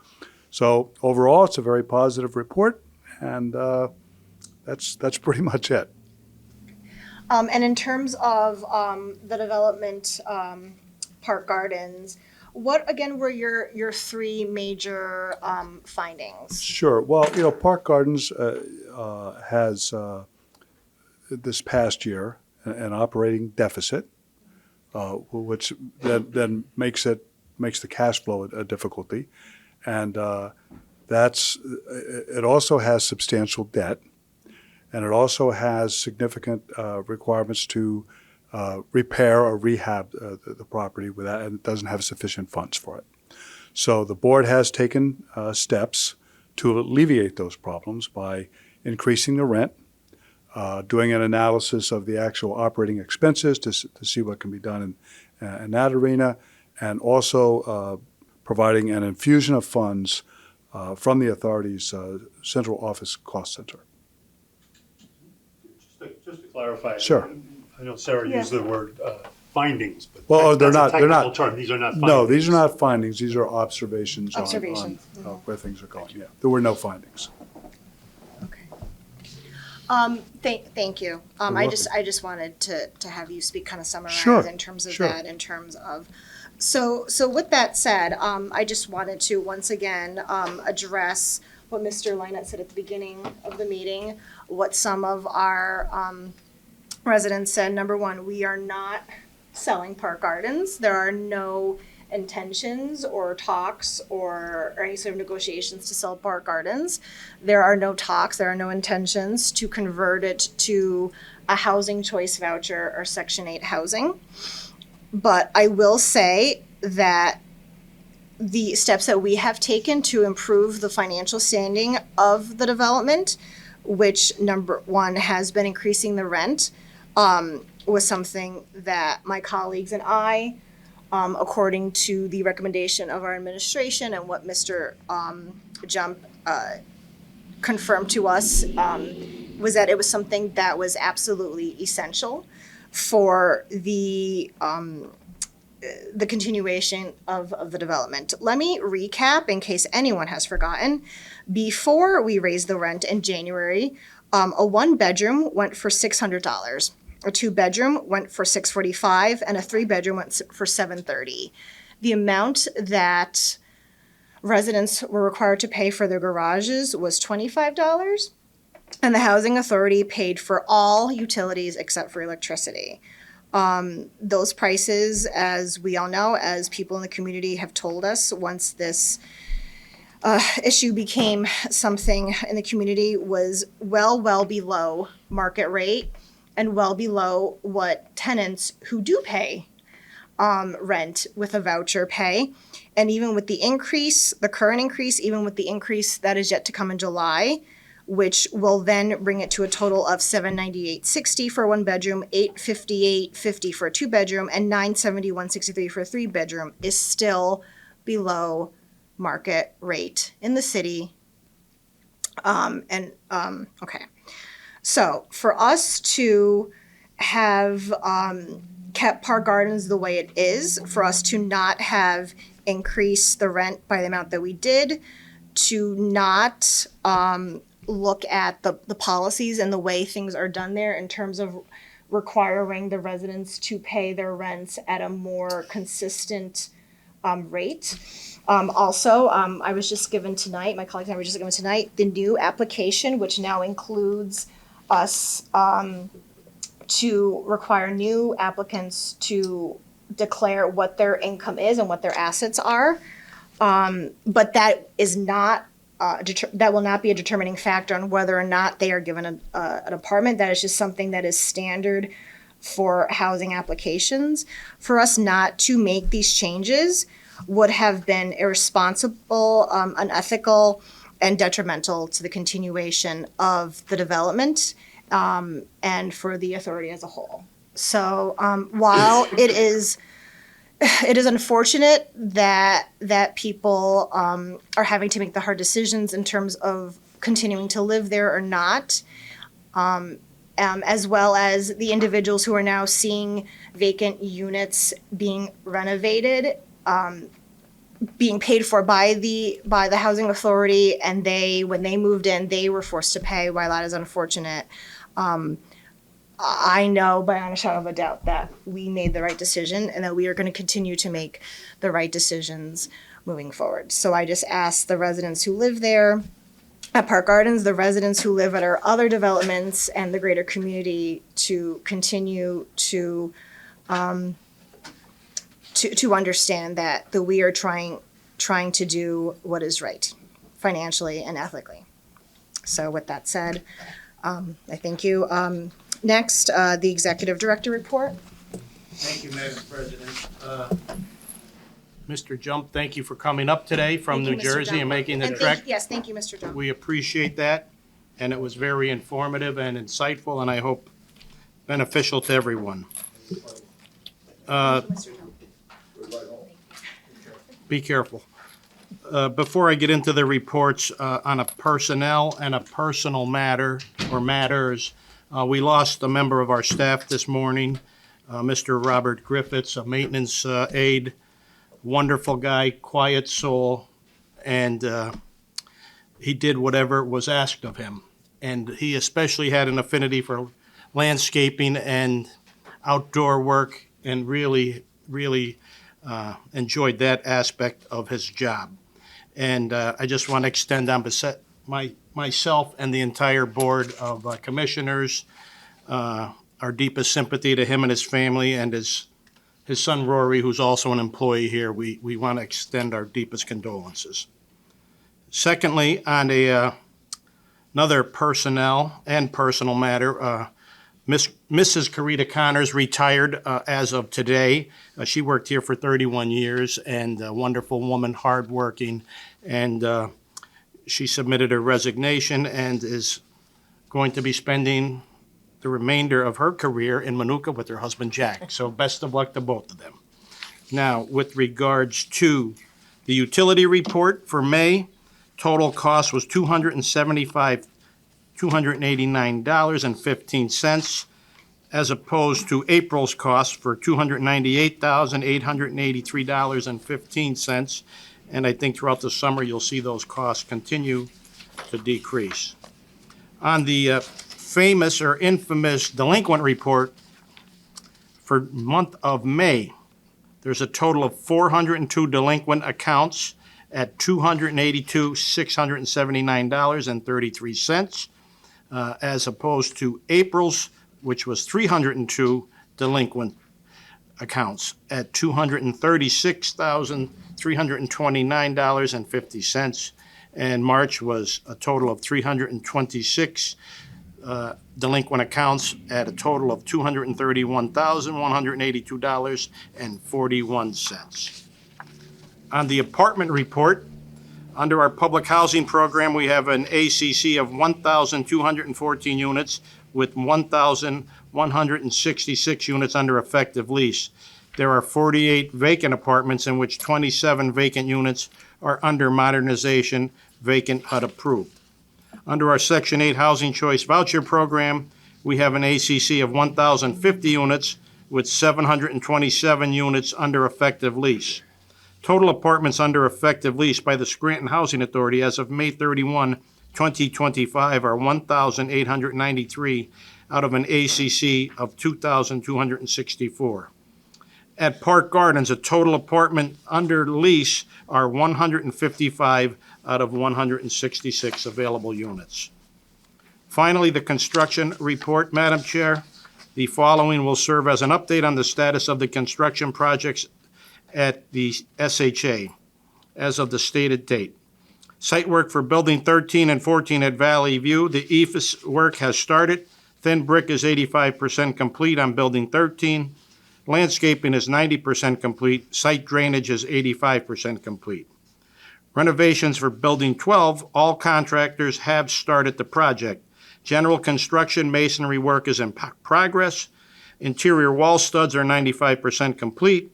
So overall, it's a very positive report, and that's pretty much it. And in terms of the development, Park Gardens, what again were your three major findings? Sure. Well, Park Gardens has this past year an operating deficit, which then makes the cash flow a difficulty, and it also has substantial debt, and it also has significant requirements to repair or rehab the property without, and it doesn't have sufficient funds for it. So the board has taken steps to alleviate those problems by increasing the rent, doing an analysis of the actual operating expenses to see what can be done in that arena, and also providing an infusion of funds from the authority's central office cost center. Just to clarify. Sure. I know Sarah used the word findings, but They're that's not. a technical term. These are not findings. No, these are not findings. These are observations on where things are going. Yeah, there were no findings. Thank you. I just wanted to have you speak, kind of summarize Sure. in terms of Sure. that, in terms of. So with that said, I just wanted to once again address what Mr. Lynott said at the beginning of the meeting, what some of our residents said. Number one, we are not selling Park Gardens. There are no intentions or talks or any sort of negotiations to sell Park Gardens. There are no talks, there are no intentions to convert it to a housing choice voucher or Section 8 housing. But I will say that the steps that we have taken to improve the financial standing of the development, which number one has been increasing the rent, was something that my colleagues and I, according to the recommendation of our administration and what Mr. Jump confirmed to us, was that it was something that was absolutely essential for the continuation of the development. Let me recap in case anyone has forgotten. Before we raised the rent in January, a one-bedroom went for $600. A two-bedroom went for $645, and a three-bedroom went for $730. The amount that residents were required to pay for their garages was $25, and the Housing Authority paid for all utilities except for electricity. Those prices, as we all know, as people in the community have told us, once this issue became something in the community, was well below market rate and well below what tenants who do pay rent with a voucher pay. And even with the increase, the current increase, even with the increase that is yet to come in July, which will then bring it to a total of $798.60 for a one bedroom, $858.50 for a two bedroom, and $971.63 for a three bedroom, is still below market rate in the city. Okay. So for us to have kept Park Gardens the way it is, for us to not have increased the rent by the amount that we did, to not look at the policies and the way things are done there in terms of requiring the residents to pay their rents at a more consistent rate. Also, I was just given tonight, my colleagues and I were just given tonight, the new application, which now includes us to require new applicants to declare what their income is and what their assets are. But that is not, that will not be a determining factor on whether or not they are given an apartment. That is just something that is standard for housing applications. For us not to make these changes would have been irresponsible, unethical, and detrimental to the continuation of the development and for the authority as a whole. So while it is unfortunate that people are having to make the hard decisions in terms of continuing to live there or not, as well as the individuals who are now seeing vacant units being renovated, being paid for by the housing authority, and when they moved in, they were forced to pay. While that is unfortunate, I know beyond a shadow of a doubt that we made the right decision and that we are going to continue to make the right decisions moving forward. So I just ask the residents who live there at Park Gardens, the residents who live at our other developments, and the greater community to continue to understand that we are trying to do what is right financially and ethically. So with that said, I thank you. Next, the executive director report. Thank you, Madam President. Mr. Jump, thank you for coming up today from New Jersey and making the trek. Yes, thank you, Mr. Jump. We appreciate that, and it was very informative and insightful, and I hope beneficial to everyone. Be careful. Before I get into the reports on a personnel and a personal matter or matters, we lost a member of our staff this morning, Mr. Robert Griffiths, a maintenance aide, wonderful guy, quiet soul, and he did whatever was asked of him. And he especially had an affinity for landscaping and outdoor work, and really enjoyed that aspect of his job. And I just want to extend on myself and the entire board of commissioners our deepest sympathy to him and his family, and his son Rory, who's also an employee here. We want to extend our deepest condolences. Secondly, on another personnel and personal matter, Mrs. Carita Connors retired as of today. She worked here for 31 years, and a wonderful woman, hardworking, and she submitted her resignation and is going to be spending the remainder of her career in Manuka with her husband, Jack. So best of luck to both of them. Now, with regards to the utility report for May, total cost was $289.15, as opposed to April's cost for $298,883.15. And I think throughout the summer, you'll see those costs continue to decrease. On the famous or infamous delinquent report for month of May, there's a total of 402 delinquent accounts at $282,679.33, as opposed to April's, which was 302 delinquent accounts at $236,329.50, and March was a total of 326 delinquent accounts at a total of $231,182.41. On the apartment report, under our public housing program, we have an ACC of 1,214 units with 1,166 units under effective lease. There are 48 vacant apartments, in which 27 vacant units are under modernization, vacant HUD approved. Under our Section 8 Housing Choice Voucher Program, we have an ACC of 1,050 units with 727 units under effective lease. Total apartments under effective lease by the Scranton Housing Authority as of May 31, 2025 are 1,893 out of an ACC of 2,264. At Park Gardens, a total apartment under lease are 155 out of 166 available units. Finally, the construction report, Madam Chair. The following will serve as an update on the status of the construction projects at the SHA as of the stated date. Site work for Building 13 and 14 at Valley View. The EIFS work has started. Thin brick is 85% complete on Building 13. Landscaping is 90% complete. Site drainage is 85% complete. Renovations for Building 12, all contractors have started the project. General construction masonry work is in progress. Interior wall studs are 95% complete.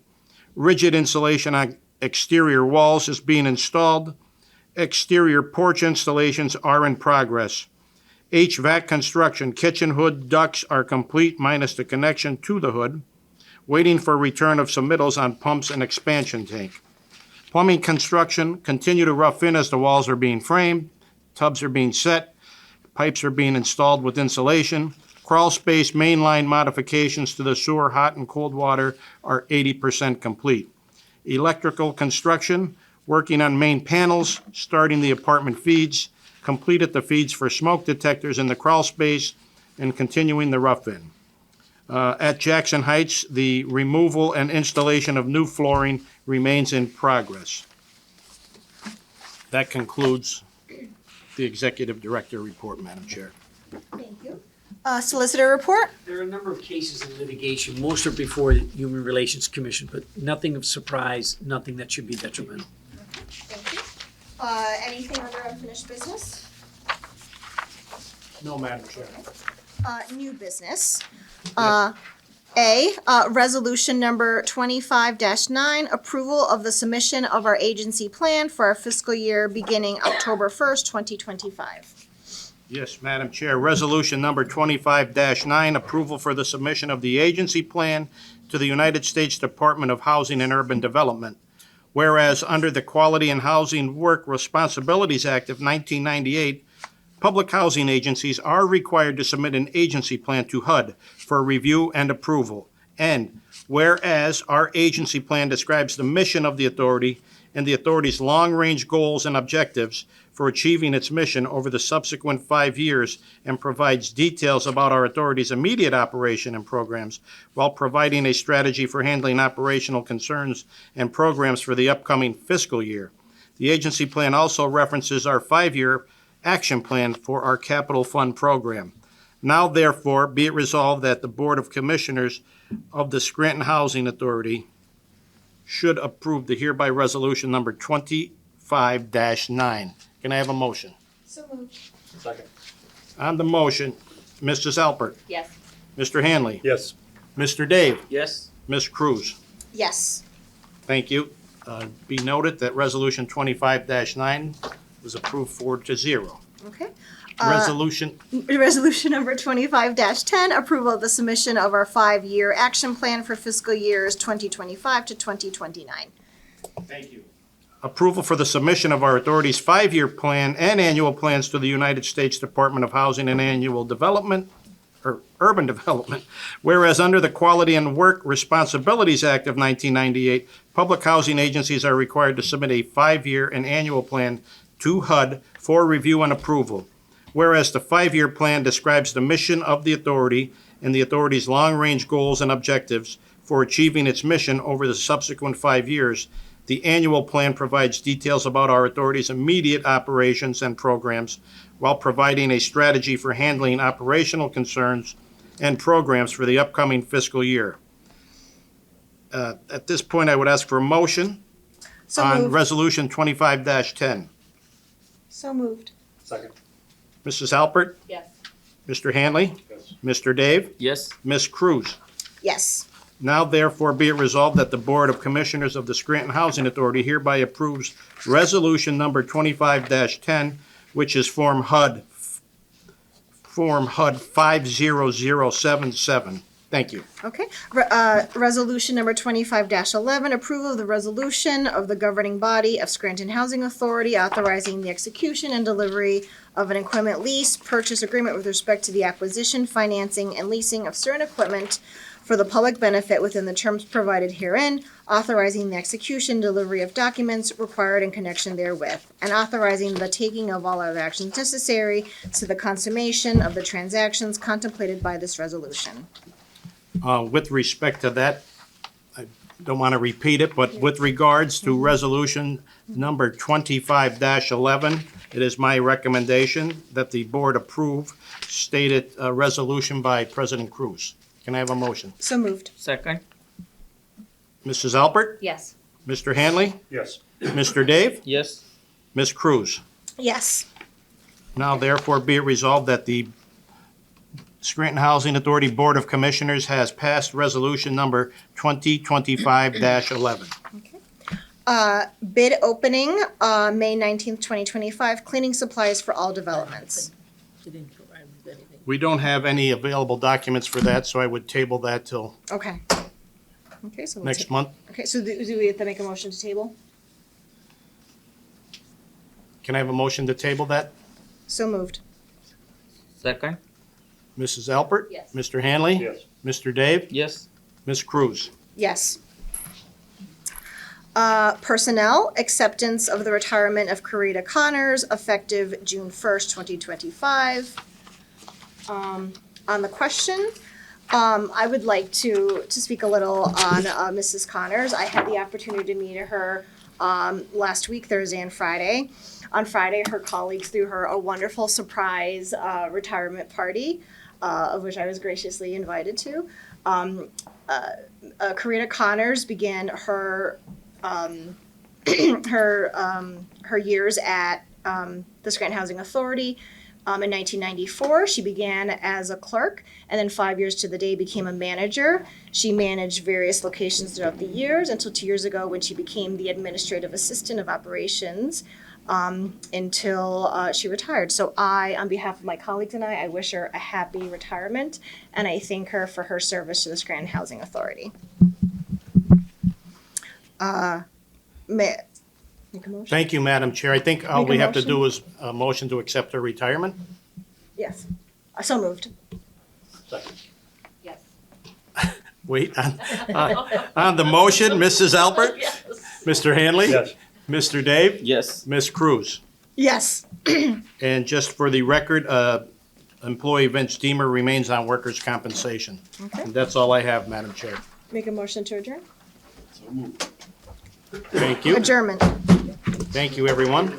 Rigid insulation on exterior walls is being installed. Exterior porch installations are in progress. HVAC construction, kitchen hood ducts are complete minus the connection to the hood. Waiting for return of submittals on pumps and expansion tank. Plumbing construction, continue to rough in as the walls are being framed. Tubs are being set. Pipes are being installed with insulation. Crawl space mainline modifications to the sewer, hot and cold water are 80% complete. Electrical construction, working on main panels, starting the apartment feeds, completed the feeds for smoke detectors in the crawl space, and continuing the rough-in. At Jackson Heights, the removal and installation of new flooring remains in progress. That concludes the Executive Director report, Madam Chair. Thank you. Solicitor report? There are a number of cases in litigation. Most are before the Human Relations Commission, but nothing of surprise, nothing that should be detrimental. Thank you. Anything under unfinished business? No, Madam Chair. New business. Resolution number 25-9, approval of the submission of our agency plan for our fiscal year beginning October 1st, 2025. Yes, Madam Chair. Resolution number 25-9, approval for the submission of the agency plan to the United States Department of Housing and Urban Development. Whereas under the Quality and Housing Work Responsibilities Act of 1998, public housing agencies are required to submit an agency plan to HUD for review and approval. And whereas our agency plan describes the mission of the authority and the authority's long-range goals and objectives for achieving its mission over the subsequent 5 years and provides details about our authority's immediate operation and programs while providing a strategy for handling operational concerns and programs for the upcoming fiscal year. The agency plan also references our 5-year action plan for our capital fund program. Now therefore be it resolved that the Board of Commissioners of the Scranton Housing Authority should approve the hereby resolution number 25-9. Can I have a motion? So moved. Second. On the motion, Mrs. Alpert, Yes. Mr. Hanley, Yes. Mr. Dave, Yes. Ms. Cruz. Yes. Thank you. Be noted that resolution 25-9 was approved 4-0. Okay. Resolution, Resolution number 25-10, approval of the submission of our 5-year action plan for fiscal years 2025 to 2029. thank you. Approval for the submission of our authority's 5-year plan and annual plans to the United States Department of Housing and Annual Development, or Urban Development. Whereas under the Quality and Work Responsibilities Act of 1998, public housing agencies are required to submit a 5-year and annual plan to HUD for review and approval. Whereas the 5-year plan describes the mission of the authority and the authority's long-range goals and objectives for achieving its mission over the subsequent 5 years, the annual plan provides details about our authority's immediate operations and programs while providing a strategy for handling operational concerns and programs for the upcoming fiscal year. At this point, I would ask for a motion So on moved. Resolution 25-10. So moved. Second. Mrs. Alpert, Yes. Mr. Hanley, Yes. Mr. Dave, Yes. Ms. Cruz. Yes. Now therefore be it resolved that the Board of Commissioners of the Scranton Housing Authority hereby approves Resolution number 25-10, which is Form HUD 50077. Thank you. Okay. Resolution number 25-11, approval of the resolution of the governing body of Scranton Housing Authority authorizing the execution and delivery of an equipment lease purchase agreement with respect to the acquisition, financing, and leasing of certain equipment for the public benefit within the terms provided herein, authorizing the execution, delivery of documents required in connection therewith, and authorizing the taking of all other actions necessary to the consummation of the transactions contemplated by this resolution. With respect to that, I don't want to repeat it, but with regards to resolution number 25-11, it is my recommendation that the board approve stated resolution by President Cruz. Can I have a motion? So moved. Second. Mrs. Alpert? Yes. Mr. Hanley? Yes. Mr. Dave? Yes. Ms. Cruz? Yes. Now therefore be it resolved that the Scranton Housing Authority Board of Commissioners has passed resolution number 2025-11. Bid opening, May 19th, 2025, cleaning supplies for all developments. We don't have any available documents for that, so I would table that till Okay. Okay, so. we'll next ta- month. Okay, so do we have to make a motion to table? Can I have a motion to table that? So moved. Second. Mrs. Alpert? Yes. Mr. Hanley? Yes. Mr. Dave? Yes. Ms. Cruz? Yes. Personnel, acceptance of the retirement of Karita Connors effective June 1st, 2025. On the question, I would like to speak a little on Mrs. Connors. I had the opportunity to meet her last week, Thursday and Friday. On Friday, her colleagues threw her a wonderful surprise retirement party, of which I was graciously invited to. Karita Connors began her her years at the Scranton Housing Authority. In 1994, she began as a clerk, and then 5 years to the day became a manager. She managed various locations throughout the years until 2 years ago when she became the administrative assistant of operations until she retired. So I, on behalf of my colleagues and I wish her a happy retirement, and I thank her for her service to the Scranton Housing Authority. May I make a motion? Thank you, Madam Chair. I think all Make a we have to motion? do is a motion to accept her retirement. Yes. So moved. Yes. Wait, on the motion, Mrs. Alpert? Yes. Mr. Hanley? Yes. Mr. Dave? Yes. Ms. Cruz? Yes. And just for the record, employee Vince Deemer remains on workers' compensation. Okay. And that's all I have, Madam Chair. Make a motion to adjourn? Thank you. Adjournment. Thank you, everyone.